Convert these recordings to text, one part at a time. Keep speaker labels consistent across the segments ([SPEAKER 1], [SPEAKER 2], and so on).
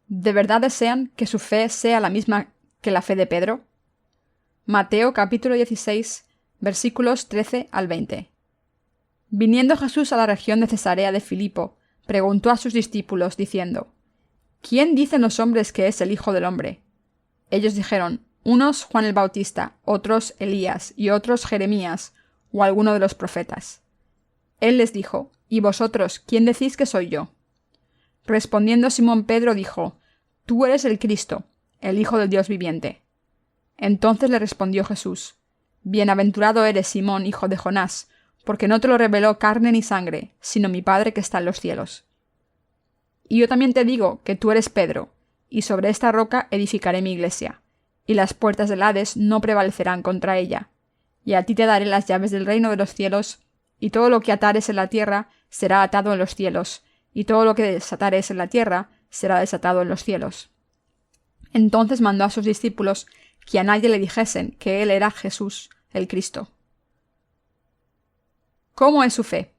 [SPEAKER 1] ¿De verdad desean que su fe sea la misma que la fe de Pedro? Mateo capítulo 16, versículos 13 al 20. Viniendo Jesús a la región de Cesarea de Filipo, preguntó a sus discípulos, diciendo: ¿Quién dicen los hombres que es el Hijo del Hombre? Ellos dijeron: unos Juan el Bautista, otros Elías, y otros Jeremías, o alguno de los profetas. Él les dijo: ¿Y vosotros, quién decís que soy yo? Respondiendo Simón Pedro dijo: Tú eres el Cristo, el Hijo del Dios viviente. Entonces le respondió Jesús: Bienaventurado eres, Simón, hijo de Jonás, porque no te lo reveló carne ni sangre, sino mi Padre que está en los cielos. Y yo también te digo que tú eres Pedro, y sobre esta roca edificaré mi iglesia, y las puertas del Hades no prevalecerán contra ella. Y a ti te daré las llaves del reino de los cielos, y todo lo que atares en la tierra será atado en los cielos, y todo lo que desatares en la tierra será desatado en los cielos. Entonces mandó a sus discípulos que a nadie le dijesen que él era Jesús, el Cristo. ¿Cómo es su fe?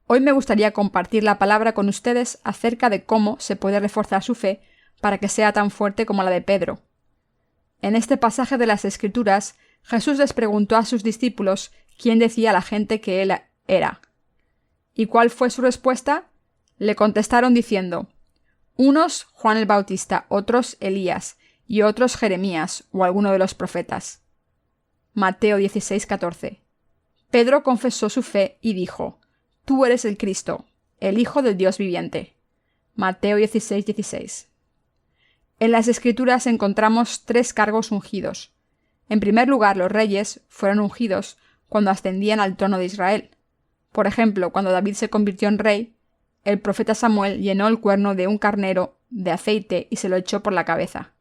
[SPEAKER 1] Hoy me gustaría compartir la palabra con ustedes acerca de cómo se puede reforzar su fe para que sea tan fuerte como la de Pedro. En este pasaje de las Escrituras, Jesús les preguntó a sus discípulos quién decía la gente que él era. ¿Y cuál fue su respuesta? Le contestaron diciendo: unos Juan el Bautista, otros Elías, y otros Jeremías, o alguno de los profetas. Mateo 16:14. Pedro confesó su fe y dijo: Tú eres el Cristo, el Hijo del Dios viviente. Mateo 16:16. En las Escrituras encontramos 3 cargos ungidos. En primer lugar, los reyes fueron ungidos cuando ascendían al trono de Israel. Por ejemplo, cuando David se convirtió en rey, el profeta Samuel llenó el cuerno de un carnero de aceite y se lo echó por la cabeza.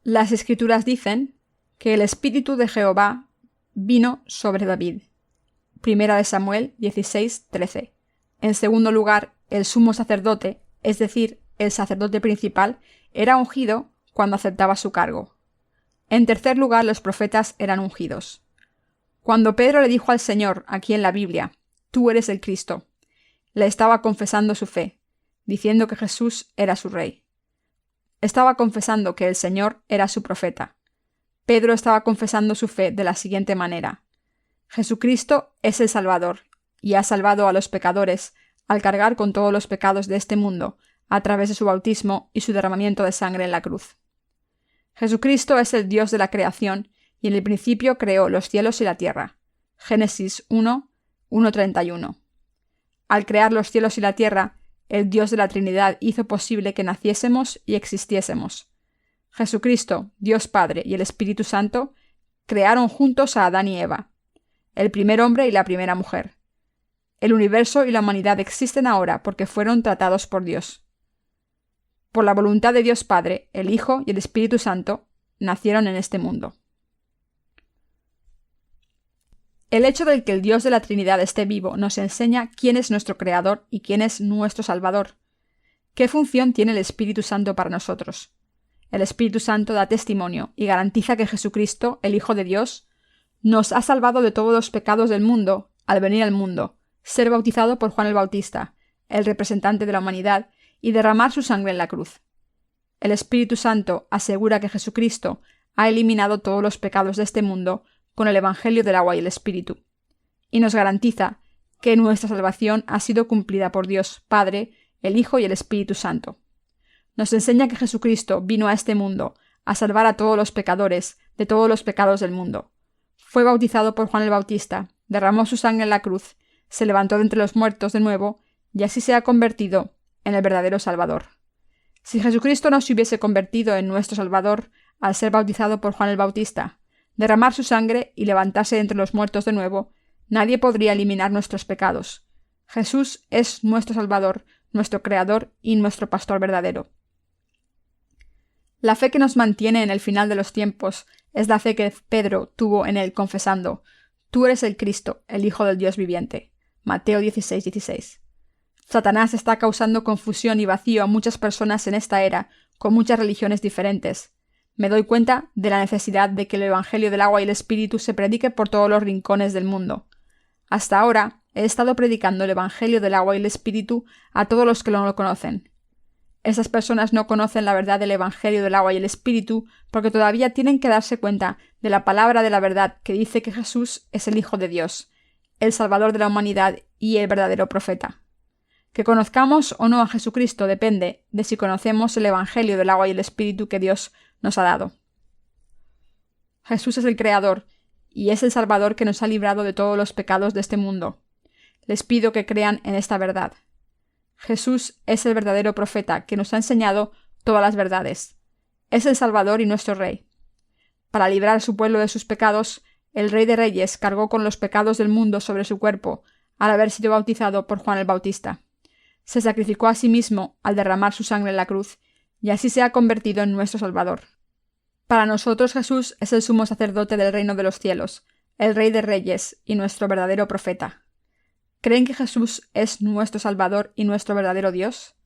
[SPEAKER 1] Las Escrituras dicen que el Espíritu de Jehová vino sobre David. Primera de Samuel 16:13. En segundo lugar, el sumo sacerdote, es decir, el sacerdote principal, era ungido cuando aceptaba su cargo. En tercer lugar, los profetas eran ungidos. Cuando Pedro le dijo al Señor, aquí en la Biblia: Tú eres el Cristo, le estaba confesando su fe, diciendo que Jesús era su rey. Estaba confesando que el Señor era su profeta. Pedro estaba confesando su fe de la siguiente manera: Jesucristo es el Salvador, y ha salvado a los pecadores al cargar con todos los pecados de este mundo a través de su bautismo y su derramamiento de sangre en la cruz. Jesucristo es el Dios de la creación, y en el principio creó los cielos y la tierra. Génesis 1:31. Al crear los cielos y la tierra, el Dios de la Trinidad hizo posible que naciésemos y existiésemos. Jesucristo, Dios Padre y el Espíritu Santo crearon juntos a Adán y Eva, el primer hombre y la primera mujer. El universo y la humanidad existen ahora porque fueron tratados por Dios. Por la voluntad de Dios Padre, el Hijo y el Espíritu Santo nacieron en este mundo. El hecho de que el Dios de la Trinidad esté vivo nos enseña quién es nuestro Creador y quién es nuestro Salvador. ¿Qué función tiene el Espíritu Santo para nosotros? El Espíritu Santo da testimonio y garantiza que Jesucristo, el Hijo de Dios, nos ha salvado de todos los pecados del mundo al venir al mundo, ser bautizado por Juan el Bautista, el representante de la humanidad, y derramar su sangre en la cruz. El Espíritu Santo asegura que Jesucristo ha eliminado todos los pecados de este mundo con el Evangelio del agua y el Espíritu, y nos garantiza que nuestra salvación ha sido cumplida por Dios Padre, el Hijo y el Espíritu Santo. Nos enseña que Jesucristo vino a este mundo a salvar a todos los pecadores de todos los pecados del mundo. Fue bautizado por Juan el Bautista, derramó su sangre en la cruz, se levantó de entre los muertos de nuevo, y así se ha convertido en el verdadero Salvador. Si Jesucristo no se hubiese convertido en nuestro Salvador al ser bautizado por Juan el Bautista, derramar su sangre y levantarse de entre los muertos de nuevo, nadie podría eliminar nuestros pecados. Jesús es nuestro Salvador, nuestro Creador y nuestro Pastor verdadero. La fe que nos mantiene en el final de los tiempos es la fe que Pedro tuvo en él confesando: Tú eres el Cristo, el Hijo del Dios viviente. Mateo 16:16. Satanás está causando confusión y vacío a muchas personas en esta era, con muchas religiones diferentes. Me doy cuenta de la necesidad de que el Evangelio del agua y el Espíritu se predique por todos los rincones del mundo. Hasta ahora he estado predicando el Evangelio del agua y el Espíritu a todos los que no lo conocen. Esas personas no conocen la verdad del Evangelio del agua y el Espíritu porque todavía tienen que darse cuenta de la palabra de la verdad que dice que Jesús es el Hijo de Dios, el Salvador de la humanidad y el verdadero profeta. Que conozcamos o no a Jesucristo depende de si conocemos el Evangelio del agua y el Espíritu que Dios nos ha dado. Jesús es el Creador y es el Salvador que nos ha librado de todos los pecados de este mundo. Les pido que crean en esta verdad. Jesús es el verdadero profeta que nos ha enseñado todas las verdades. Es el Salvador y nuestro Rey. Para librar a su pueblo de sus pecados, el Rey de Reyes cargó con los pecados del mundo sobre su cuerpo al haber sido bautizado por Juan el Bautista. Se sacrificó a sí mismo al derramar su sangre en la cruz y así se ha convertido en nuestro Salvador. Para nosotros Jesús es el sumo sacerdote del reino de los cielos, el Rey de Reyes y nuestro verdadero profeta. ¿Creen que Jesús es nuestro Salvador y nuestro verdadero Dios?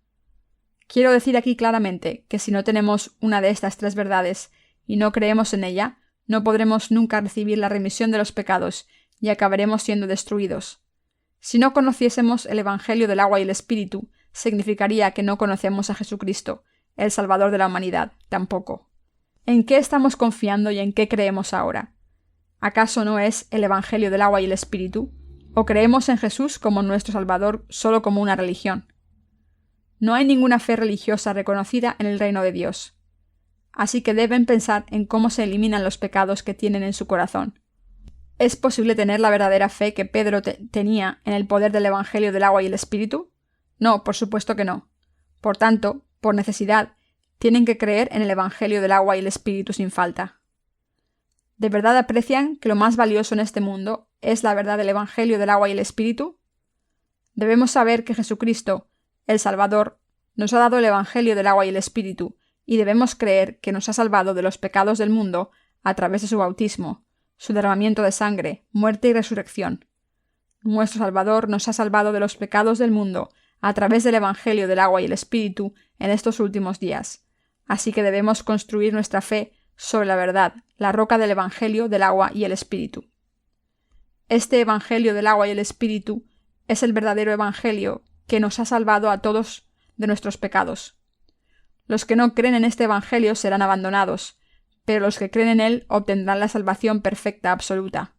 [SPEAKER 1] Quiero decir aquí claramente que si no tenemos una de estas tres verdades y no creemos en ella, no podremos nunca recibir la remisión de los pecados y acabaremos siendo destruidos. Si no conociésemos el Evangelio del agua y el Espíritu, significaría que no conocemos a Jesucristo, el Salvador de la humanidad, tampoco. ¿En qué estamos confiando y en qué creemos ahora? ¿Acaso no es el Evangelio del agua y el Espíritu? ¿O creemos en Jesús como nuestro Salvador solo como una religión? No hay ninguna fe religiosa reconocida en el reino de Dios. Así que deben pensar en cómo se eliminan los pecados que tienen en su corazón. ¿Es posible tener la verdadera fe que Pedro tenía en el poder del Evangelio del agua y el Espíritu? No, por supuesto que no. Por tanto, por necesidad, tienen que creer en el Evangelio del agua y el Espíritu sin falta. ¿De verdad aprecian que lo más valioso en este mundo es la verdad del Evangelio del agua y el Espíritu? Debemos saber que Jesucristo, el Salvador, nos ha dado el Evangelio del agua y el Espíritu, y debemos creer que nos ha salvado de los pecados del mundo a través de su bautismo, su derramamiento de sangre, muerte y resurrección. Nuestro Salvador nos ha salvado de los pecados del mundo a través del Evangelio del agua y el Espíritu en estos últimos días. Así que debemos construir nuestra fe sobre la verdad, la roca del Evangelio del agua y el Espíritu. Este Evangelio del agua y el Espíritu es el verdadero Evangelio que nos ha salvado a todos de nuestros pecados. Los que no creen en este Evangelio serán abandonados, pero los que creen en él obtendrán la salvación perfecta absoluta.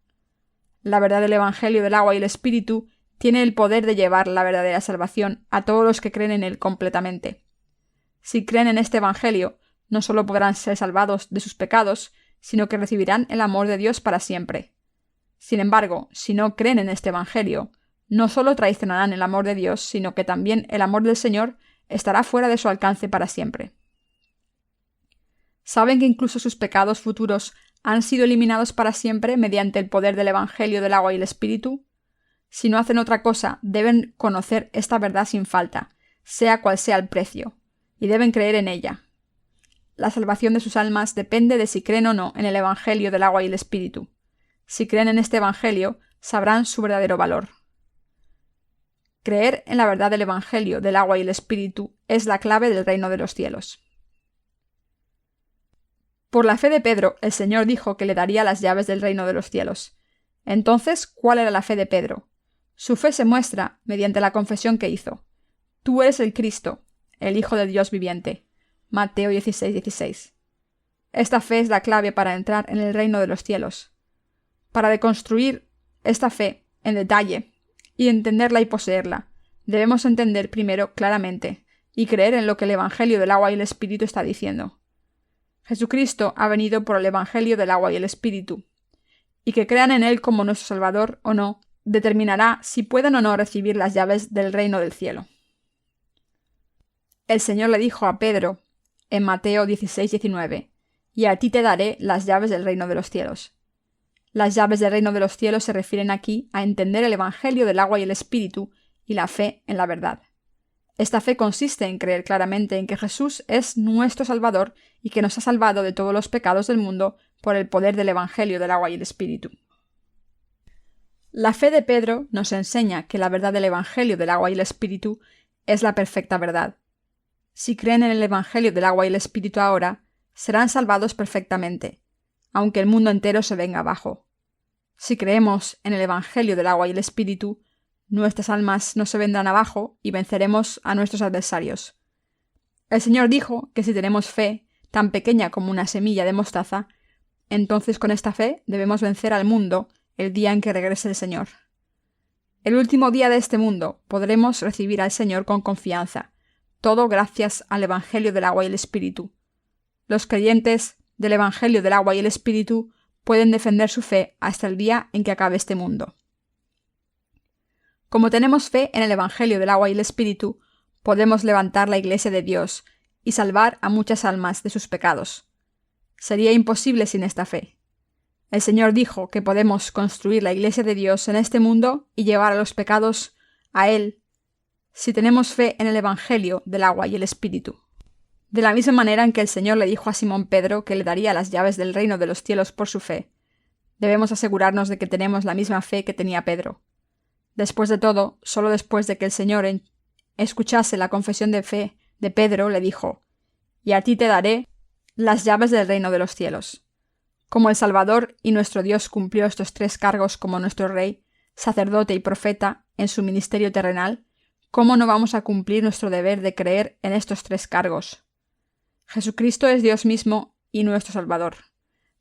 [SPEAKER 1] La verdad del Evangelio del agua y el Espíritu tiene el poder de llevar la verdadera salvación a todos los que creen en él completamente. Si creen en este Evangelio, no solo podrán ser salvados de sus pecados, sino que recibirán el amor de Dios para siempre. Sin embargo, si no creen en este Evangelio, no solo traicionarán el amor de Dios, sino que también el amor del Señor estará fuera de su alcance para siempre. ¿Saben que incluso sus pecados futuros han sido eliminados para siempre mediante el poder del Evangelio del agua y el Espíritu? Si no hacen otra cosa, deben conocer esta verdad sin falta, sea cual sea el precio, y deben creer en ella. La salvación de sus almas depende de si creen o no en el Evangelio del agua y el Espíritu. Si creen en este Evangelio, sabrán su verdadero valor. Creer en la verdad del Evangelio del agua y el Espíritu es la clave del reino de los cielos. Por la fe de Pedro, el Señor dijo que le daría las llaves del reino de los cielos. Entonces, ¿cuál era la fe de Pedro? Su fe se muestra mediante la confesión que hizo. Tú eres el Cristo, el Hijo de Dios viviente. Mateo 16:16. Esta fe es la clave para entrar en el reino de los cielos. Para deconstruir esta fe en detalle y entenderla y poseerla, debemos entender primero claramente y creer en lo que el Evangelio del agua y el Espíritu está diciendo. Jesucristo ha venido por el Evangelio del agua y el Espíritu, y que crean en él como nuestro Salvador o no, determinará si pueden o no recibir las llaves del reino del cielo. El Señor le dijo a Pedro en Mateo 16:19, y a ti te daré las llaves del reino de los cielos. Las llaves del reino de los cielos se refieren aquí a entender el Evangelio del agua y el Espíritu y la fe en la verdad. Esta fe consiste en creer claramente en que Jesús es nuestro Salvador y que nos ha salvado de todos los pecados del mundo por el poder del Evangelio del agua y el Espíritu. La fe de Pedro nos enseña que la verdad del Evangelio del agua y el Espíritu es la perfecta verdad. Si creen en el Evangelio del agua y el Espíritu ahora, serán salvados perfectamente, aunque el mundo entero se venga abajo. Si creemos en el Evangelio del agua y el Espíritu, nuestras almas no se vendrán abajo y venceremos a nuestros adversarios. El Señor dijo que si tenemos fe, tan pequeña como una semilla de mostaza, entonces con esta fe debemos vencer al mundo el día en que regrese el Señor. El último día de este mundo podremos recibir al Señor con confianza, todo gracias al Evangelio del agua y el Espíritu. Los creyentes del Evangelio del agua y el Espíritu pueden defender su fe hasta el día en que acabe este mundo. Como tenemos fe en el Evangelio del agua y el Espíritu, podemos levantar la Iglesia de Dios y salvar a muchas almas de sus pecados. Sería imposible sin esta fe. El Señor dijo que podemos construir la Iglesia de Dios en este mundo y llevar a los pecados a Él si tenemos fe en el Evangelio del agua y el Espíritu. De la misma manera en que el Señor le dijo a Simón Pedro que le daría las llaves del reino de los cielos por su fe, debemos asegurarnos de que tenemos la misma fe que tenía Pedro. Después de todo, solo después de que el Señor escuchase la confesión de fe de Pedro, le dijo: «Y a ti te daré las llaves del reino de los cielos». Como el Salvador y nuestro Dios cumplió estos tres cargos como nuestro Rey, sacerdote y profeta en su ministerio terrenal, ¿cómo no vamos a cumplir nuestro deber de creer en estos tres cargos? Jesucristo es Dios mismo y nuestro Salvador.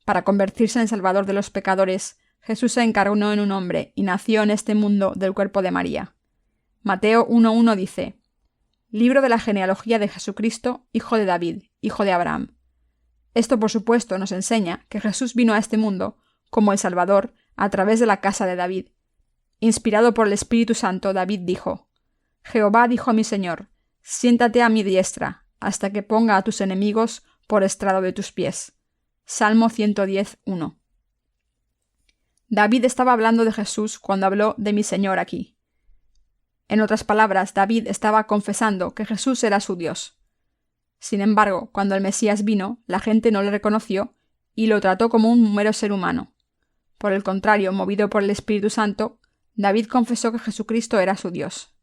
[SPEAKER 1] Para convertirse en el Salvador de los pecadores, Jesús se encarnó en un hombre y nació en este mundo del cuerpo de María. Mateo 1:1 dice: Libro de la genealogía de Jesucristo, hijo de David, hijo de Abraham. Esto, por supuesto, nos enseña que Jesús vino a este mundo como el Salvador a través de la casa de David. Inspirado por el Espíritu Santo, David dijo: Jehová dijo a mi Señor: Siéntate a mi diestra, hasta que ponga a tus enemigos por estrado de tus pies. Salmo 110:1. David estaba hablando de Jesús cuando habló de mi Señor aquí. En otras palabras, David estaba confesando que Jesús era su Dios. Sin embargo, cuando el Mesías vino, la gente no le reconoció y lo trató como un mero ser humano. Por el contrario, movido por el Espíritu Santo, David confesó que Jesucristo era su Dios.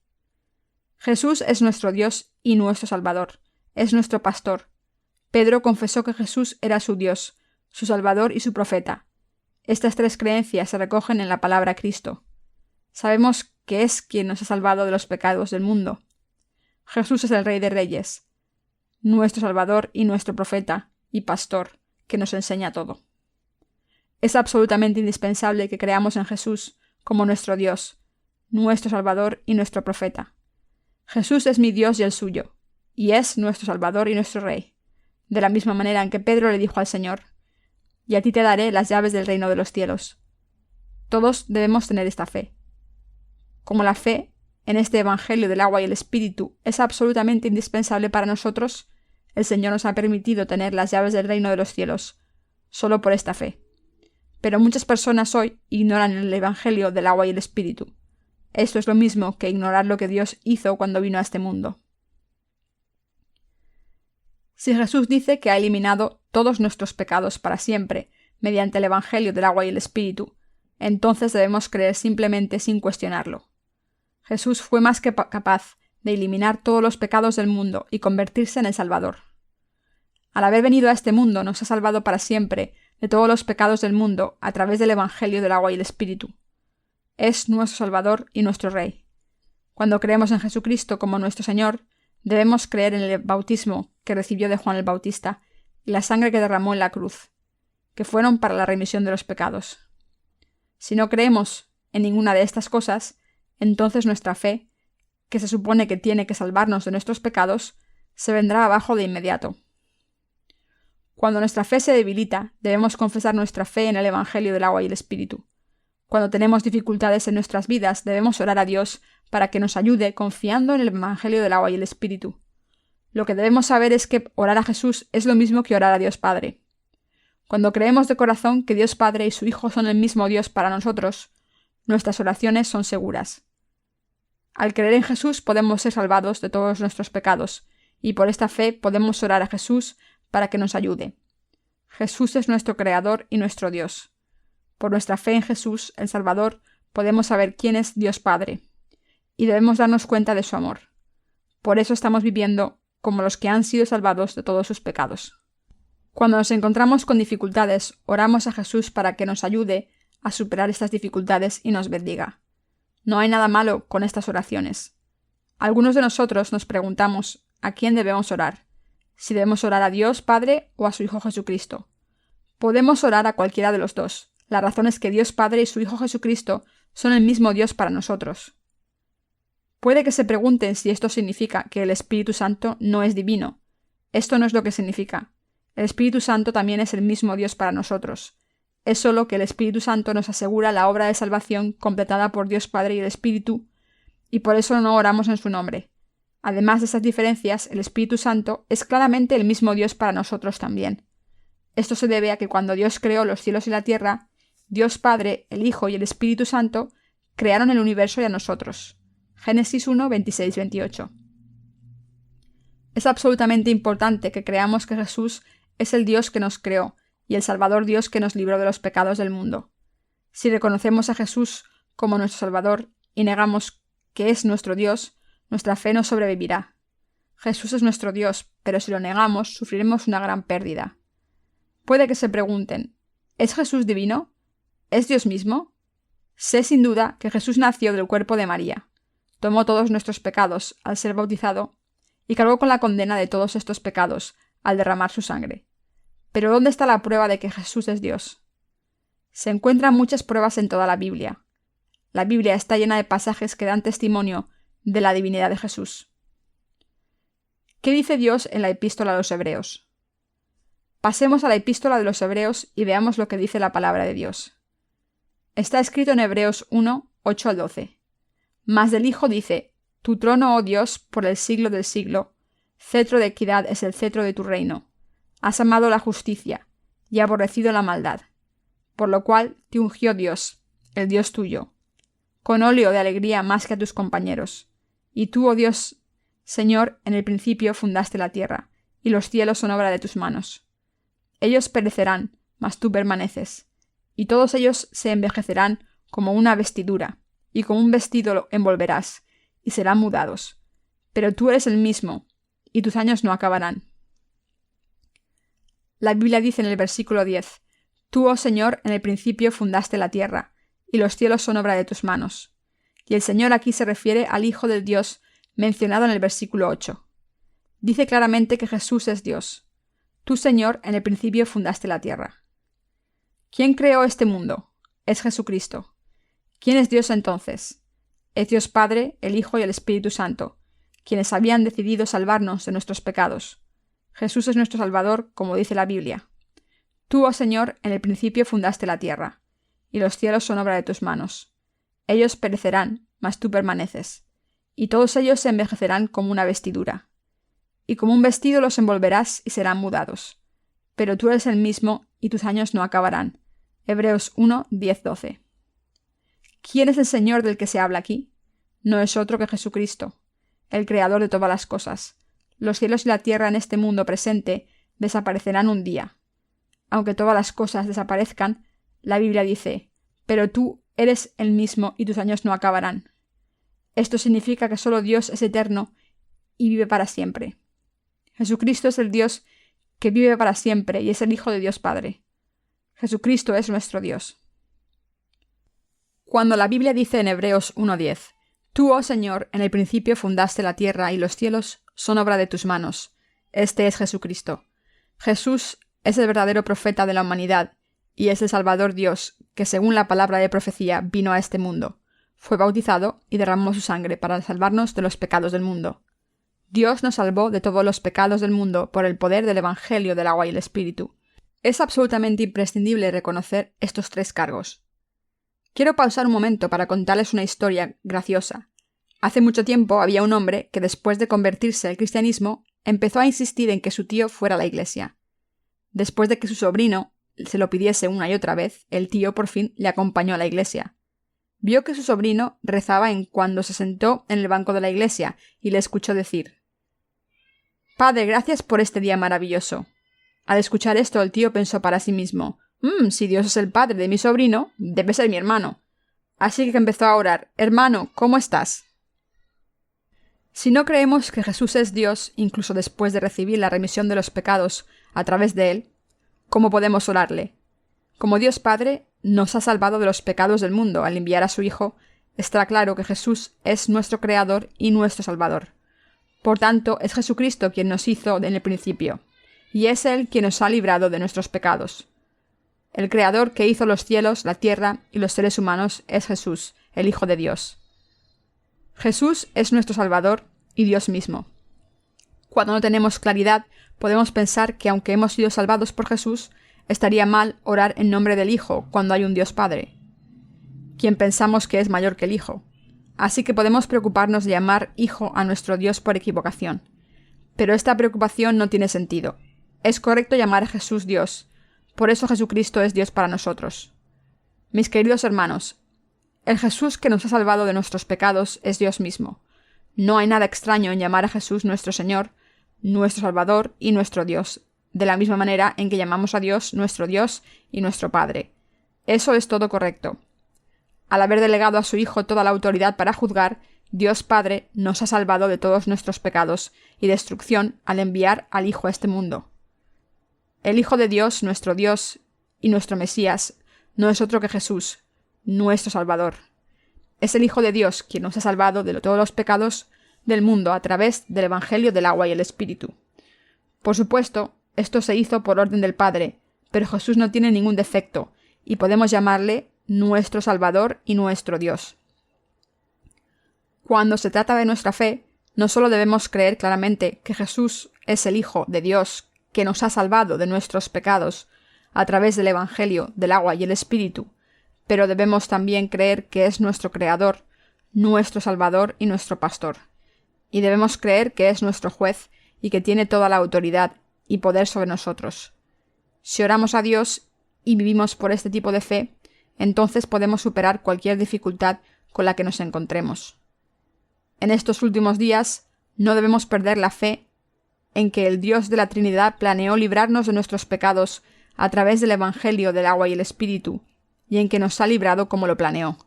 [SPEAKER 1] Jesús es nuestro Dios y nuestro Salvador. Es nuestro pastor. Pedro confesó que Jesús era su Dios, su Salvador y su profeta. Estas tres creencias se recogen en la palabra Cristo. Sabemos que es quien nos ha salvado de los pecados del mundo. Jesús es el Rey de Reyes, nuestro Salvador y nuestro profeta y pastor, que nos enseña todo. Es absolutamente indispensable que creamos en Jesús como nuestro Dios, nuestro Salvador y nuestro profeta. Jesús es mi Dios y el suyo, y es nuestro Salvador y nuestro Rey, de la misma manera en que Pedro le dijo al Señor: «Y a ti te daré las llaves del reino de los cielos». Todos debemos tener esta fe. Como la fe en este Evangelio del agua y el Espíritu es absolutamente indispensable para nosotros, el Señor nos ha permitido tener las llaves del reino de los cielos, solo por esta fe. Pero muchas personas hoy ignoran el Evangelio del agua y el Espíritu. Esto es lo mismo que ignorar lo que Dios hizo cuando vino a este mundo. Si Jesús dice que ha eliminado todos nuestros pecados para siempre mediante el Evangelio del agua y el Espíritu, entonces debemos creer simplemente sin cuestionarlo. Jesús fue más que capaz de eliminar todos los pecados del mundo y convertirse en el Salvador. Al haber venido a este mundo nos ha salvado para siempre de todos los pecados del mundo a través del Evangelio del agua y el Espíritu. Es nuestro Salvador y nuestro Rey. Cuando creemos en Jesucristo como nuestro Señor, debemos creer en el bautismo que recibió de Juan el Bautista y la sangre que derramó en la cruz, que fueron para la remisión de los pecados. Si no creemos en ninguna de estas cosas, entonces nuestra fe, que se supone que tiene que salvarnos de nuestros pecados, se vendrá abajo de inmediato. Cuando nuestra fe se debilita, debemos confesar nuestra fe en el Evangelio del agua y el Espíritu. Cuando tenemos dificultades en nuestras vidas, debemos orar a Dios para que nos ayude confiando en el Evangelio del agua y el Espíritu. Lo que debemos saber es que orar a Jesús es lo mismo que orar a Dios Padre. Cuando creemos de corazón que Dios Padre y su Hijo son el mismo Dios para nosotros, nuestras oraciones son seguras. Al creer en Jesús podemos ser salvados de todos nuestros pecados, y por esta fe podemos orar a Jesús para que nos ayude. Jesús es nuestro Creador y nuestro Dios. Por nuestra fe en Jesús, el Salvador, podemos saber quién es Dios Padre, y debemos darnos cuenta de su amor. Por eso estamos viviendo como los que han sido salvados de todos sus pecados. Cuando nos encontramos con dificultades, oramos a Jesús para que nos ayude a superar estas dificultades y nos bendiga. No hay nada malo con estas oraciones. Algunos de nosotros nos preguntamos a quién debemos orar, si debemos orar a Dios Padre o a su Hijo Jesucristo. Podemos orar a cualquiera de los dos. La razón es que Dios Padre y su Hijo Jesucristo son el mismo Dios para nosotros. Puede que se pregunten si esto significa que el Espíritu Santo no es divino. Esto no es lo que significa. El Espíritu Santo también es el mismo Dios para nosotros. Es solo que el Espíritu Santo nos asegura la obra de salvación completada por Dios Padre y el Espíritu, y por eso no oramos en su nombre. Además de estas diferencias, el Espíritu Santo es claramente el mismo Dios para nosotros también. Esto se debe a que cuando Dios creó los cielos y la tierra, Dios Padre, el Hijo y el Espíritu Santo crearon el universo y a nosotros. Génesis 1, 26, 28. Es absolutamente importante que creamos que Jesús es el Dios que nos creó y el Salvador Dios que nos libró de los pecados del mundo. Si reconocemos a Jesús como nuestro Salvador y negamos que es nuestro Dios, nuestra fe no sobrevivirá. Jesús es nuestro Dios, pero si lo negamos, sufriremos una gran pérdida. Puede que se pregunten, ¿es Jesús divino? ¿Es Dios mismo? Sé sin duda que Jesús nació del cuerpo de María, tomó todos nuestros pecados al ser bautizado y cargó con la condena de todos estos pecados al derramar su sangre. Pero ¿dónde está la prueba de que Jesús es Dios? Se encuentran muchas pruebas en toda la Biblia. La Biblia está llena de pasajes que dan testimonio de la divinidad de Jesús. ¿Qué dice Dios en la epístola a los Hebreos? Pasemos a la epístola de los Hebreos y veamos lo que dice la palabra de Dios. Está escrito en Hebreos 1, 8 al 12. Mas del Hijo dice: Tu trono, oh Dios, por el siglo del siglo, cetro de equidad es el cetro de tu reino. Has amado la justicia y aborrecido la maldad, por lo cual te ungió Dios, el Dios tuyo, con óleo de alegría más que a tus compañeros. Y tú, oh Dios, Señor, en el principio fundaste la tierra, y los cielos son obra de tus manos. Ellos perecerán, mas tú permaneces, y todos ellos se envejecerán como una vestidura, y como un vestido lo envolverás, y serán mudados. Pero tú eres el mismo, y tus años no acabarán. La Biblia dice en el versículo 10, Tú, oh Señor, en el principio fundaste la tierra, y los cielos son obra de tus manos. Y el Señor aquí se refiere al Hijo del Dios mencionado en el versículo 8. Dice claramente que Jesús es Dios. Tú, Señor, en el principio fundaste la tierra. ¿Quién creó este mundo? Es Jesucristo. ¿Quién es Dios entonces? Es Dios Padre, el Hijo y el Espíritu Santo, quienes habían decidido salvarnos de nuestros pecados. Jesús es nuestro Salvador, como dice la Biblia. Tú, oh Señor, en el principio fundaste la tierra, y los cielos son obra de tus manos. Ellos perecerán, mas tú permaneces, y todos ellos se envejecerán como una vestidura. Y como un vestido los envolverás y serán mudados. Pero tú eres el mismo, y tus años no acabarán. Hebreos 1, 10, 12. ¿Quién es el Señor del que se habla aquí? No es otro que Jesucristo, el Creador de todas las cosas. Los cielos y la tierra en este mundo presente desaparecerán un día. Aunque todas las cosas desaparezcan, la Biblia dice, pero tú eres el mismo y tus años no acabarán. Esto significa que solo Dios es eterno y vive para siempre. Jesucristo es el Dios que vive para siempre y es el Hijo de Dios Padre. Jesucristo es nuestro Dios. Cuando la Biblia dice en Hebreos 1:10, Tú, oh Señor, en el principio fundaste la tierra y los cielos son obra de tus manos. Este es Jesucristo. Jesús es el verdadero profeta de la humanidad y es el Salvador Dios que, según la palabra de profecía, vino a este mundo. Fue bautizado y derramó su sangre para salvarnos de los pecados del mundo. Dios nos salvó de todos los pecados del mundo por el poder del Evangelio del agua y el Espíritu. Es absolutamente imprescindible reconocer estos tres cargos. Quiero pausar un momento para contarles una historia graciosa. Hace mucho tiempo había un hombre que, después de convertirse al cristianismo, empezó a insistir en que su tío fuera a la iglesia. Después de que su sobrino se lo pidiese una y otra vez, el tío por fin le acompañó a la iglesia. Vio que su sobrino rezaba en cuando se sentó en el banco de la iglesia y le escuchó decir: «Padre, gracias por este día maravilloso». Al escuchar esto, el tío pensó para sí mismo: si Dios es el padre de mi sobrino, debe ser mi hermano. Así que empezó a orar: «Hermano, ¿cómo estás?». Si no creemos que Jesús es Dios, incluso después de recibir la remisión de los pecados a través de él, ¿cómo podemos orarle? Como Dios Padre nos ha salvado de los pecados del mundo al enviar a su Hijo, está claro que Jesús es nuestro Creador y nuestro Salvador. Por tanto, es Jesucristo quien nos hizo en el principio, y es Él quien nos ha librado de nuestros pecados. El Creador que hizo los cielos, la tierra y los seres humanos es Jesús, el Hijo de Dios. Jesús es nuestro Salvador y Dios mismo. Cuando no tenemos claridad, podemos pensar que aunque hemos sido salvados por Jesús, estaría mal orar en nombre del Hijo cuando hay un Dios Padre, quien pensamos que es mayor que el Hijo. Así que podemos preocuparnos de llamar Hijo a nuestro Dios por equivocación. Pero esta preocupación no tiene sentido. Es correcto llamar a Jesús Dios. Por eso Jesucristo es Dios para nosotros. Mis queridos hermanos, el Jesús que nos ha salvado de nuestros pecados es Dios mismo. No hay nada extraño en llamar a Jesús nuestro Señor, nuestro Salvador y nuestro Dios, de la misma manera en que llamamos a Dios nuestro Dios y nuestro Padre. Eso es todo correcto. Al haber delegado a su Hijo toda la autoridad para juzgar, Dios Padre nos ha salvado de todos nuestros pecados y destrucción al enviar al Hijo a este mundo. El Hijo de Dios, nuestro Dios y nuestro Mesías, no es otro que Jesús, nuestro Salvador. Es el Hijo de Dios quien nos ha salvado de todos los pecados del mundo a través del Evangelio del agua y el Espíritu. Por supuesto, esto se hizo por orden del Padre, pero Jesús no tiene ningún defecto, y podemos llamarle nuestro Salvador y nuestro Dios. Cuando se trata de nuestra fe, no solo debemos creer claramente que Jesús es el Hijo de Dios que nos ha salvado de nuestros pecados a través del Evangelio del agua y el Espíritu, pero debemos también creer que es nuestro Creador, nuestro Salvador y nuestro Pastor. Y debemos creer que es nuestro juez y que tiene toda la autoridad y poder sobre nosotros. Si oramos a Dios y vivimos por este tipo de fe, entonces podemos superar cualquier dificultad con la que nos encontremos. En estos últimos días, no debemos perder la fe en que el Dios de la Trinidad planeó librarnos de nuestros pecados a través del Evangelio del agua y el Espíritu, y en que nos ha librado como lo planeó.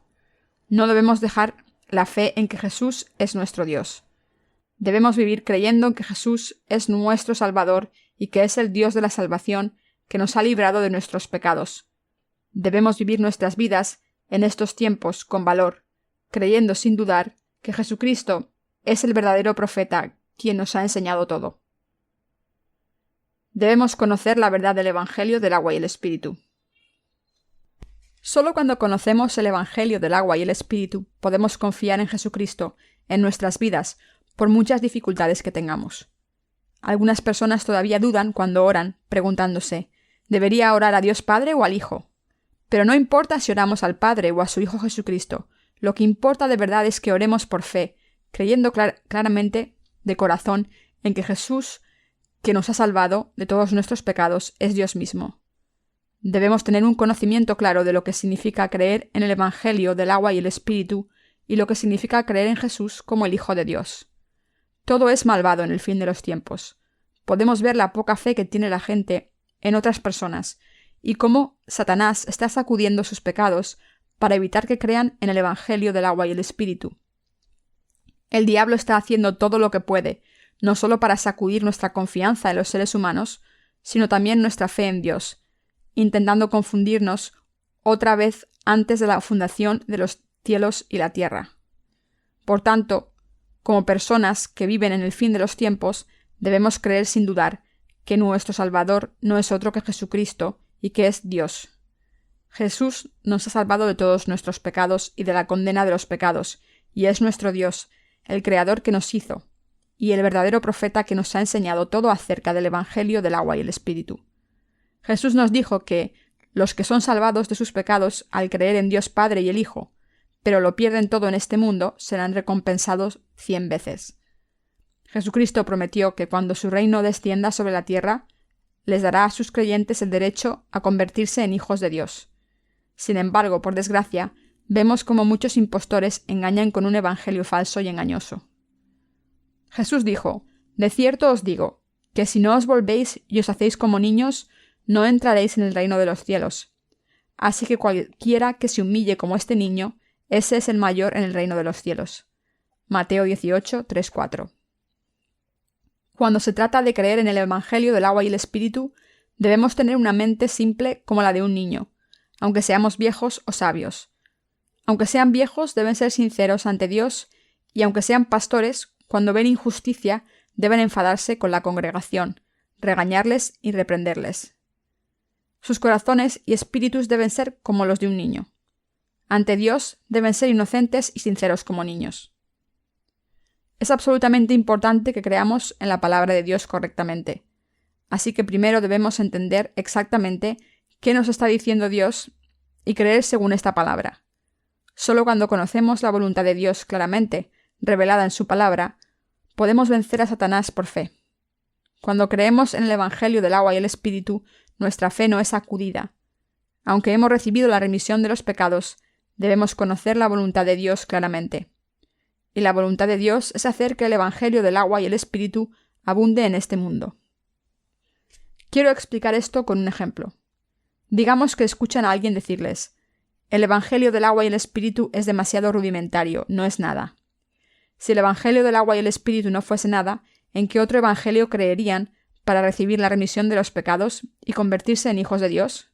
[SPEAKER 1] No debemos dejar la fe en que Jesús es nuestro Dios. Debemos vivir creyendo en que Jesús es nuestro Salvador y que es el Dios de la salvación que nos ha librado de nuestros pecados. Debemos vivir nuestras vidas en estos tiempos con valor, creyendo sin dudar que Jesucristo es el verdadero profeta quien nos ha enseñado todo. Debemos conocer la verdad del Evangelio del agua y el Espíritu. Solo cuando conocemos el Evangelio del agua y el Espíritu podemos confiar en Jesucristo en nuestras vidas, por muchas dificultades que tengamos. Algunas personas todavía dudan cuando oran, preguntándose, ¿debería orar a Dios Padre o al Hijo? Pero no importa si oramos al Padre o a su Hijo Jesucristo, lo que importa de verdad es que oremos por fe, creyendo claramente de corazón en que Jesús, que nos ha salvado de todos nuestros pecados, es Dios mismo. Debemos tener un conocimiento claro de lo que significa creer en el Evangelio del agua y el Espíritu y lo que significa creer en Jesús como el Hijo de Dios. Todo es malvado en el fin de los tiempos. Podemos ver la poca fe que tiene la gente en otras personas y cómo Satanás está sacudiendo sus pecados para evitar que crean en el Evangelio del agua y el Espíritu. El diablo está haciendo todo lo que puede, no solo para sacudir nuestra confianza en los seres humanos, sino también nuestra fe en Dios, intentando confundirnos otra vez antes de la fundación de los cielos y la tierra. Por tanto, como personas que viven en el fin de los tiempos, debemos creer sin dudar que nuestro Salvador no es otro que Jesucristo y que es Dios. Jesús nos ha salvado de todos nuestros pecados y de la condena de los pecados, y es nuestro Dios, el Creador que nos hizo, y el verdadero profeta que nos ha enseñado todo acerca del Evangelio del agua y el Espíritu. Jesús nos dijo que los que son salvados de sus pecados al creer en Dios Padre y el Hijo, pero lo pierden todo en este mundo, serán recompensados 100 veces. Jesucristo prometió que cuando su reino descienda sobre la tierra, les dará a sus creyentes el derecho a convertirse en hijos de Dios. Sin embargo, por desgracia, vemos como muchos impostores engañan con un evangelio falso y engañoso. Jesús dijo, «De cierto os digo, que si no os volvéis y os hacéis como niños, no entraréis en el reino de los cielos. Así que cualquiera que se humille como este niño, ese es el mayor en el reino de los cielos». Mateo 18, 3, 4. Cuando se trata de creer en el Evangelio del agua y el Espíritu, debemos tener una mente simple como la de un niño, aunque seamos viejos o sabios. Aunque sean viejos, deben ser sinceros ante Dios, y aunque sean pastores, cuando ven injusticia, deben enfadarse con la congregación, regañarles y reprenderles. Sus corazones y espíritus deben ser como los de un niño. Ante Dios deben ser inocentes y sinceros como niños. Es absolutamente importante que creamos en la palabra de Dios correctamente. Así que primero debemos entender exactamente qué nos está diciendo Dios y creer según esta palabra. Solo cuando conocemos la voluntad de Dios claramente, revelada en su palabra, podemos vencer a Satanás por fe. Cuando creemos en el Evangelio del agua y el Espíritu, nuestra fe no es sacudida. Aunque hemos recibido la remisión de los pecados, debemos conocer la voluntad de Dios claramente. Y la voluntad de Dios es hacer que el Evangelio del agua y el Espíritu abunde en este mundo. Quiero explicar esto con un ejemplo. Digamos que escuchan a alguien decirles: el Evangelio del agua y el Espíritu es demasiado rudimentario, no es nada. Si el Evangelio del agua y el Espíritu no fuese nada, ¿en qué otro Evangelio creerían para recibir la remisión de los pecados y convertirse en hijos de Dios?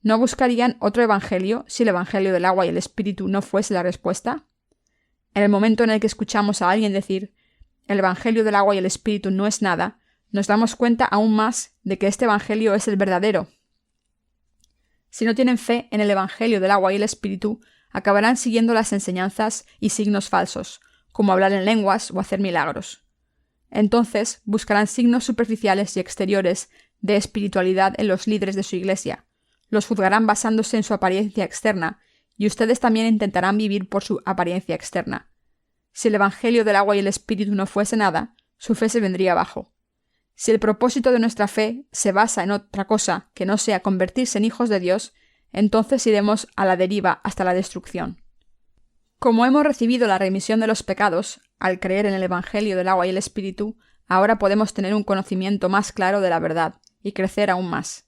[SPEAKER 1] ¿No buscarían otro Evangelio si el Evangelio del agua y el Espíritu no fuese la respuesta? En el momento en el que escuchamos a alguien decir: el Evangelio del agua y el Espíritu no es nada, nos damos cuenta aún más de que este Evangelio es el verdadero. Si no tienen fe en el Evangelio del agua y el Espíritu, acabarán siguiendo las enseñanzas y signos falsos, como hablar en lenguas o hacer milagros. Entonces buscarán signos superficiales y exteriores de espiritualidad en los líderes de su iglesia, los juzgarán basándose en su apariencia externa, y ustedes también intentarán vivir por su apariencia externa. Si el Evangelio del agua y el Espíritu no fuese nada, su fe se vendría abajo. Si el propósito de nuestra fe se basa en otra cosa que no sea convertirse en hijos de Dios, entonces iremos a la deriva hasta la destrucción. Como hemos recibido la remisión de los pecados, al creer en el Evangelio del agua y el Espíritu, ahora podemos tener un conocimiento más claro de la verdad y crecer aún más.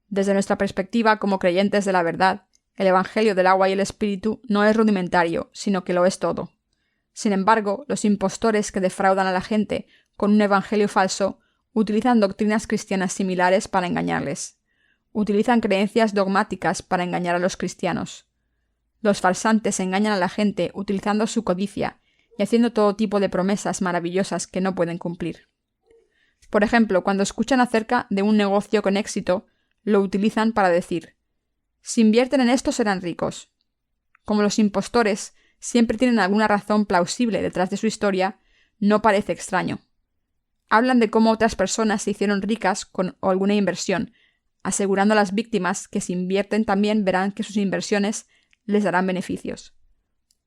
[SPEAKER 1] Desde nuestra perspectiva como creyentes de la verdad, el Evangelio del agua y el Espíritu no es rudimentario, sino que lo es todo. Sin embargo, los impostores que defraudan a la gente con un evangelio falso utilizan doctrinas cristianas similares para engañarles. Utilizan creencias dogmáticas para engañar a los cristianos. Los farsantes engañan a la gente utilizando su codicia y haciendo todo tipo de promesas maravillosas que no pueden cumplir. Por ejemplo, cuando escuchan acerca de un negocio con éxito, lo utilizan para decir: si invierten en esto serán ricos. Como los impostores siempre tienen alguna razón plausible detrás de su historia, no parece extraño. Hablan de cómo otras personas se hicieron ricas con alguna inversión, asegurando a las víctimas que si invierten también verán que sus inversiones les darán beneficios.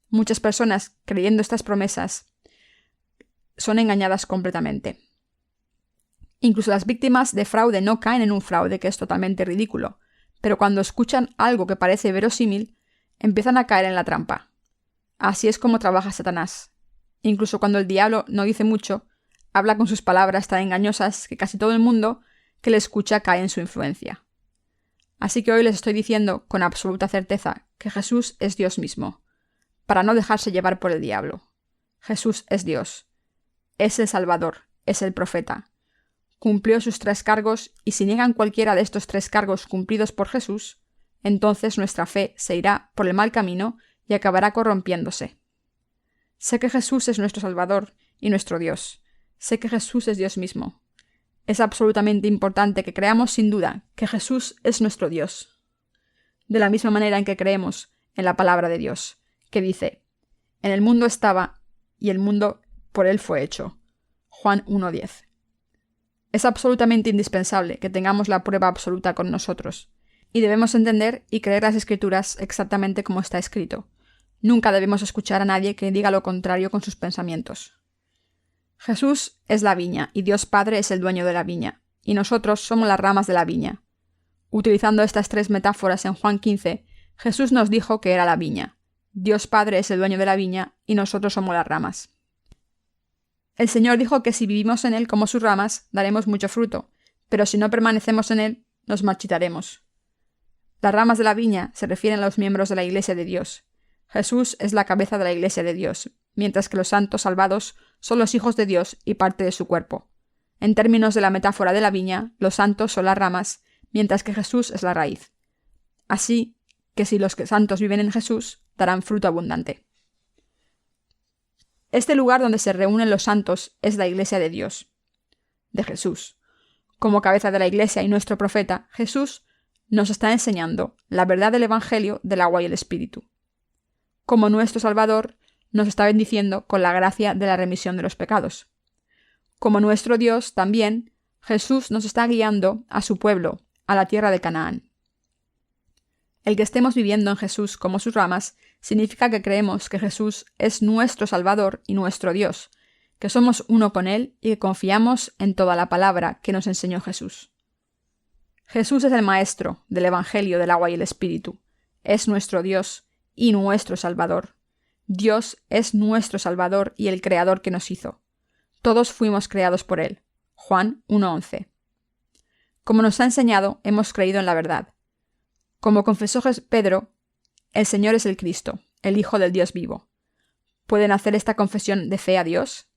[SPEAKER 1] Muchas personas, creyendo estas promesas, son engañadas completamente. Incluso las víctimas de fraude no caen en un fraude que es totalmente ridículo, pero cuando escuchan algo que parece verosímil, empiezan a caer en la trampa. Así es como trabaja Satanás. Incluso cuando el diablo no dice mucho, habla con sus palabras tan engañosas que casi todo el mundo que le escucha cae en su influencia. Así que hoy les estoy diciendo con absoluta certeza que Jesús es Dios mismo, para no dejarse llevar por el diablo. Jesús es Dios. Es el Salvador, es el profeta. Cumplió sus 3 cargos y si niegan cualquiera de estos 3 cargos cumplidos por Jesús, entonces nuestra fe se irá por el mal camino y acabará corrompiéndose. Sé que Jesús es nuestro Salvador y nuestro Dios. Sé que Jesús es Dios mismo. Es absolutamente importante que creamos sin duda que Jesús es nuestro Dios. De la misma manera en que creemos en la palabra de Dios, que dice: en el mundo estaba y el mundo por él fue hecho. Juan 1:10. Es absolutamente indispensable que tengamos la prueba absoluta con nosotros, y debemos entender y creer las Escrituras exactamente como está escrito. Nunca debemos escuchar a nadie que diga lo contrario con sus pensamientos. Jesús es la viña, y Dios Padre es el dueño de la viña, y nosotros somos las ramas de la viña. Utilizando estas 3 metáforas en Juan 15, Jesús nos dijo que era la viña. Dios Padre es el dueño de la viña, y nosotros somos las ramas. El Señor dijo que si vivimos en Él como sus ramas, daremos mucho fruto, pero si no permanecemos en Él, nos marchitaremos. Las ramas de la viña se refieren a los miembros de la Iglesia de Dios. Jesús es la cabeza de la Iglesia de Dios, mientras que los santos salvados son los hijos de Dios y parte de su cuerpo. En términos de la metáfora de la viña, los santos son las ramas, mientras que Jesús es la raíz. Así que si los santos viven en Jesús, darán fruto abundante. Este lugar donde se reúnen los santos es la Iglesia de Dios, de Jesús. Como cabeza de la Iglesia y nuestro profeta, Jesús nos está enseñando la verdad del Evangelio del agua y el Espíritu. Como nuestro Salvador, nos está bendiciendo con la gracia de la remisión de los pecados. Como nuestro Dios, también, Jesús nos está guiando a su pueblo, a la tierra de Canaán. El que estemos viviendo en Jesús como sus ramas significa que creemos que Jesús es nuestro Salvador y nuestro Dios, que somos uno con Él y que confiamos en toda la palabra que nos enseñó Jesús. Jesús es el Maestro del Evangelio del agua y el Espíritu. Es nuestro Dios y nuestro Salvador. Dios es nuestro Salvador y el Creador que nos hizo. Todos fuimos creados por Él. Juan 1:11. Como nos ha enseñado, hemos creído en la verdad. Como confesó Pedro, el Señor es el Cristo, el Hijo del Dios vivo. ¿Pueden hacer esta confesión de fe a Dios?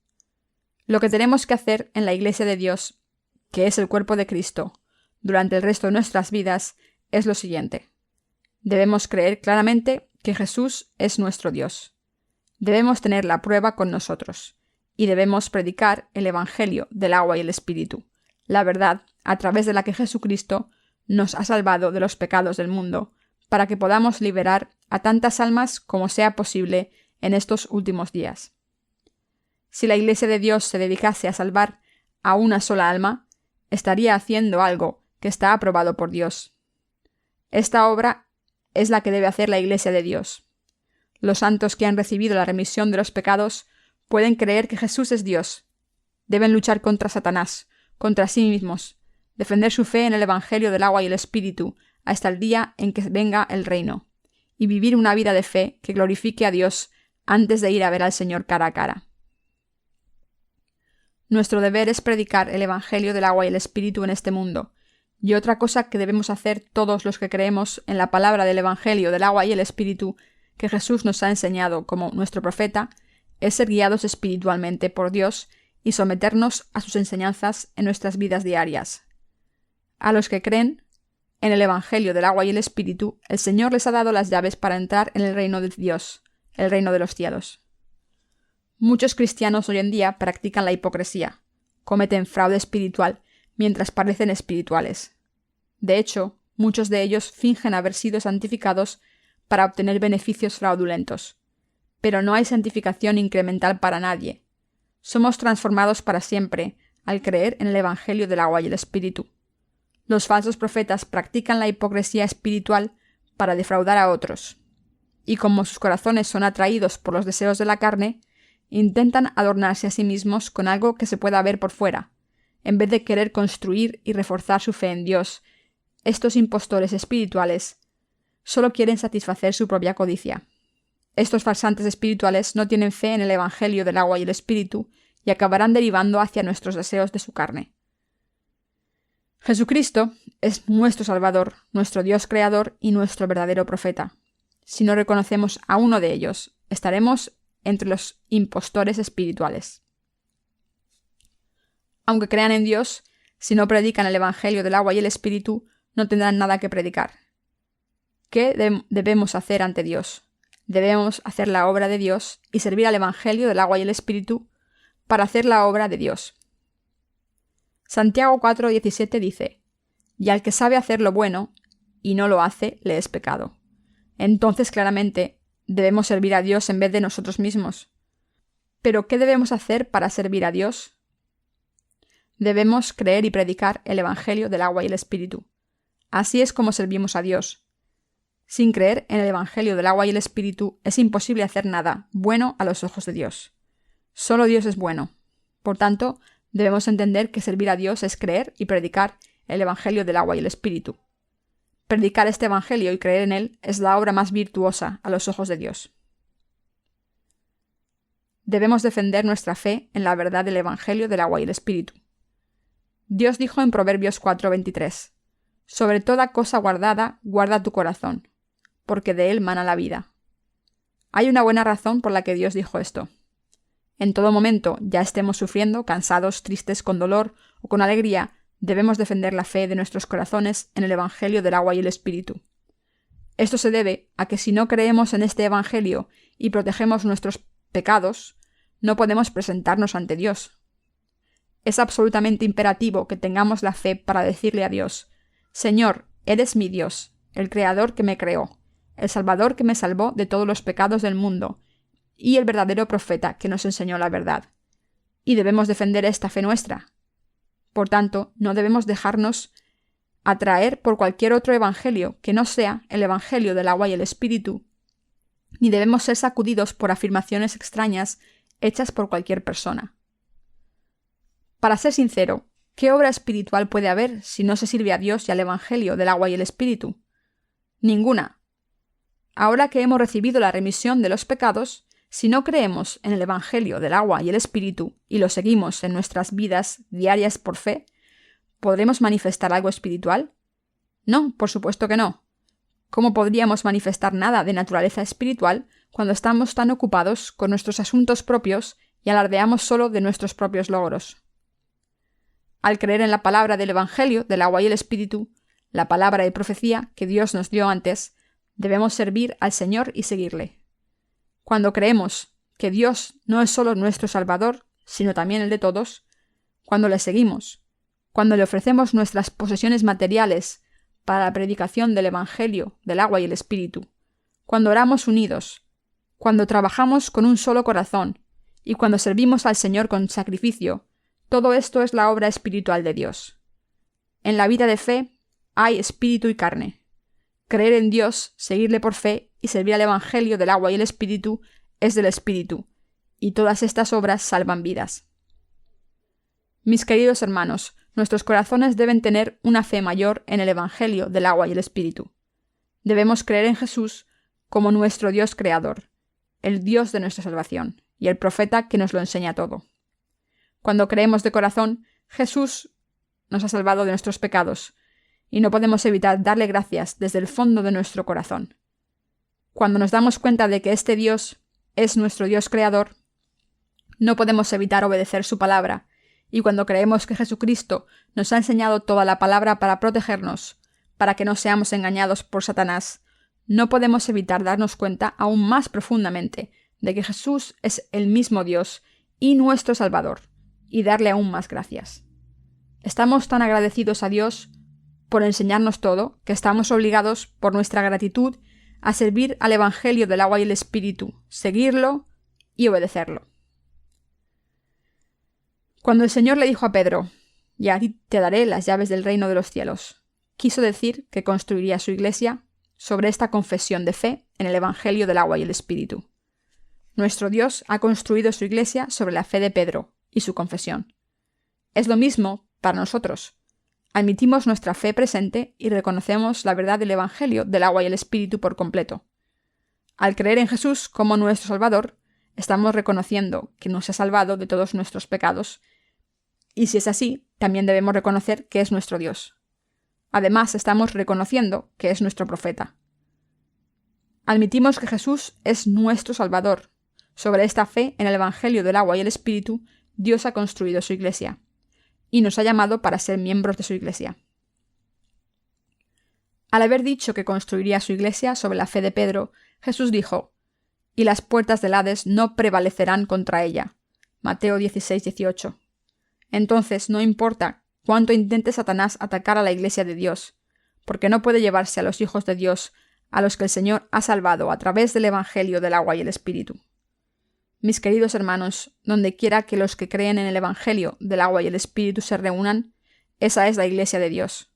[SPEAKER 1] Lo que tenemos que hacer en la Iglesia de Dios, que es el cuerpo de Cristo, durante el resto de nuestras vidas, es lo siguiente. Debemos creer claramente que Jesús es nuestro Dios. Debemos tener la prueba con nosotros, y debemos predicar el Evangelio del agua y el Espíritu, la verdad a través de la que Jesucristo nos ha salvado de los pecados del mundo, para que podamos liberar a tantas almas como sea posible en estos últimos días. Si la Iglesia de Dios se dedicase a salvar a una sola alma, estaría haciendo algo que está aprobado por Dios. Esta obra es la que debe hacer la Iglesia de Dios. Los santos que han recibido la remisión de los pecados pueden creer que Jesús es Dios. Deben luchar contra Satanás, contra sí mismos, defender su fe en el Evangelio del agua y el Espíritu hasta el día en que venga el reino, y vivir una vida de fe que glorifique a Dios antes de ir a ver al Señor cara a cara. Nuestro deber es predicar el Evangelio del agua y el Espíritu en este mundo, y otra cosa que debemos hacer todos los que creemos en la palabra del Evangelio del agua y el Espíritu que Jesús nos ha enseñado como nuestro profeta, es ser guiados espiritualmente por Dios y someternos a sus enseñanzas en nuestras vidas diarias. A los que creen en el Evangelio del agua y el Espíritu, el Señor les ha dado las llaves para entrar en el reino de Dios, el reino de los cielos. Muchos cristianos hoy en día practican la hipocresía, cometen fraude espiritual mientras parecen espirituales. De hecho, muchos de ellos fingen haber sido santificados para obtener beneficios fraudulentos. Pero no hay santificación incremental para nadie. Somos transformados para siempre al creer en el Evangelio del agua y el Espíritu. Los falsos profetas practican la hipocresía espiritual para defraudar a otros. Y como sus corazones son atraídos por los deseos de la carne, intentan adornarse a sí mismos con algo que se pueda ver por fuera, en vez de querer construir y reforzar su fe en Dios. Estos impostores espirituales solo quieren satisfacer su propia codicia. Estos farsantes espirituales no tienen fe en el Evangelio del agua y el Espíritu y acabarán derivando hacia nuestros deseos de su carne. Jesucristo es nuestro Salvador, nuestro Dios creador y nuestro verdadero profeta. Si no reconocemos a uno de ellos, estaremos entre los impostores espirituales. Aunque crean en Dios, si no predican el Evangelio del agua y el Espíritu, no tendrán nada que predicar. ¿Qué debemos hacer ante Dios? Debemos hacer la obra de Dios y servir al Evangelio del agua y el Espíritu para hacer la obra de Dios. Santiago 4:17 dice: «Y al que sabe hacer lo bueno y no lo hace, le es pecado». Entonces, claramente, debemos servir a Dios en vez de nosotros mismos. ¿Pero qué debemos hacer para servir a Dios? Debemos creer y predicar el Evangelio del agua y el Espíritu. Así es como servimos a Dios. Sin creer en el Evangelio del agua y el Espíritu es imposible hacer nada bueno a los ojos de Dios. Solo Dios es bueno. Por tanto, debemos entender que servir a Dios es creer y predicar el Evangelio del agua y el Espíritu. Predicar este Evangelio y creer en él es la obra más virtuosa a los ojos de Dios. Debemos defender nuestra fe en la verdad del Evangelio del agua y el Espíritu. Dios dijo en Proverbios 4:23: «Sobre toda cosa guardada, guarda tu corazón, porque de él mana la vida». Hay una buena razón por la que Dios dijo esto. En todo momento, ya estemos sufriendo, cansados, tristes, con dolor o con alegría, debemos defender la fe de nuestros corazones en el Evangelio del agua y el Espíritu. Esto se debe a que si no creemos en este Evangelio y protegemos nuestros pecados, no podemos presentarnos ante Dios. Es absolutamente imperativo que tengamos la fe para decirle a Dios: Señor, eres mi Dios, el Creador que me creó, el Salvador que me salvó de todos los pecados del mundo, y el verdadero profeta que nos enseñó la verdad. Y debemos defender esta fe nuestra. Por tanto, no debemos dejarnos atraer por cualquier otro evangelio que no sea el evangelio del agua y el espíritu, ni debemos ser sacudidos por afirmaciones extrañas hechas por cualquier persona. Para ser sincero, ¿qué obra espiritual puede haber si no se sirve a Dios y al evangelio del agua y el espíritu? Ninguna. Ahora que hemos recibido la remisión de los pecados, si no creemos en el evangelio del agua y el espíritu y lo seguimos en nuestras vidas diarias por fe, ¿podremos manifestar algo espiritual? No, por supuesto que no. ¿Cómo podríamos manifestar nada de naturaleza espiritual cuando estamos tan ocupados con nuestros asuntos propios y alardeamos solo de nuestros propios logros? Al creer en la palabra del evangelio del agua y el espíritu, la palabra de profecía que Dios nos dio antes, debemos servir al Señor y seguirle. Cuando creemos que Dios no es solo nuestro Salvador, sino también el de todos, cuando le seguimos, cuando le ofrecemos nuestras posesiones materiales para la predicación del Evangelio, del agua y el Espíritu, cuando oramos unidos, cuando trabajamos con un solo corazón y cuando servimos al Señor con sacrificio, todo esto es la obra espiritual de Dios. En la vida de fe hay espíritu y carne. Creer en Dios, seguirle por fe y servir al Evangelio del agua y el Espíritu es del Espíritu, y todas estas obras salvan vidas. Mis queridos hermanos, nuestros corazones deben tener una fe mayor en el Evangelio del agua y el Espíritu. Debemos creer en Jesús como nuestro Dios creador, el Dios de nuestra salvación, y el profeta que nos lo enseña todo. Cuando creemos de corazón, Jesús nos ha salvado de nuestros pecados, y no podemos evitar darle gracias desde el fondo de nuestro corazón. Cuando nos damos cuenta de que este Dios es nuestro Dios creador, no podemos evitar obedecer su palabra, y cuando creemos que Jesucristo nos ha enseñado toda la palabra para protegernos, para que no seamos engañados por Satanás, no podemos evitar darnos cuenta aún más profundamente de que Jesús es el mismo Dios y nuestro Salvador, y darle aún más gracias. Estamos tan agradecidos a Dios por enseñarnos todo, que estamos obligados, por nuestra gratitud, a servir al Evangelio del agua y el Espíritu, seguirlo y obedecerlo. Cuando el Señor le dijo a Pedro: «Y a ti te daré las llaves del reino de los cielos», quiso decir que construiría su iglesia sobre esta confesión de fe en el Evangelio del agua y el Espíritu. Nuestro Dios ha construido su iglesia sobre la fe de Pedro y su confesión. Es lo mismo para nosotros. Admitimos nuestra fe presente y reconocemos la verdad del Evangelio del agua y el Espíritu por completo. Al creer en Jesús como nuestro Salvador, estamos reconociendo que nos ha salvado de todos nuestros pecados, y si es así, también debemos reconocer que es nuestro Dios. Además, estamos reconociendo que es nuestro profeta. Admitimos que Jesús es nuestro Salvador. Sobre esta fe en el Evangelio del agua y el Espíritu, Dios ha construido su iglesia, y nos ha llamado para ser miembros de su iglesia. Al haber dicho que construiría su iglesia sobre la fe de Pedro, Jesús dijo: «Y las puertas del Hades no prevalecerán contra ella». Mateo 16:18. Entonces, no importa cuánto intente Satanás atacar a la iglesia de Dios, porque no puede llevarse a los hijos de Dios, a los que el Señor ha salvado a través del Evangelio del agua y el Espíritu. Mis queridos hermanos, donde quiera que los que creen en el Evangelio del agua y el Espíritu se reúnan, esa es la iglesia de Dios.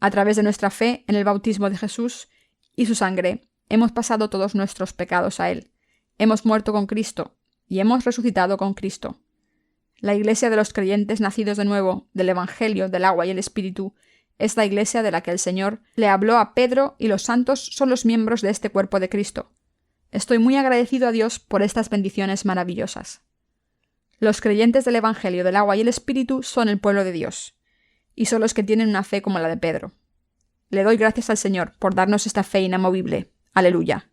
[SPEAKER 1] A través de nuestra fe en el bautismo de Jesús y su sangre, hemos pasado todos nuestros pecados a Él, hemos muerto con Cristo y hemos resucitado con Cristo. La iglesia de los creyentes nacidos de nuevo del Evangelio del agua y el Espíritu es la iglesia de la que el Señor le habló a Pedro, y los santos son los miembros de este cuerpo de Cristo. Estoy muy agradecido a Dios por estas bendiciones maravillosas. Los creyentes del Evangelio del agua y el Espíritu son el pueblo de Dios, y son los que tienen una fe como la de Pedro. Le doy gracias al Señor por darnos esta fe inamovible. Aleluya.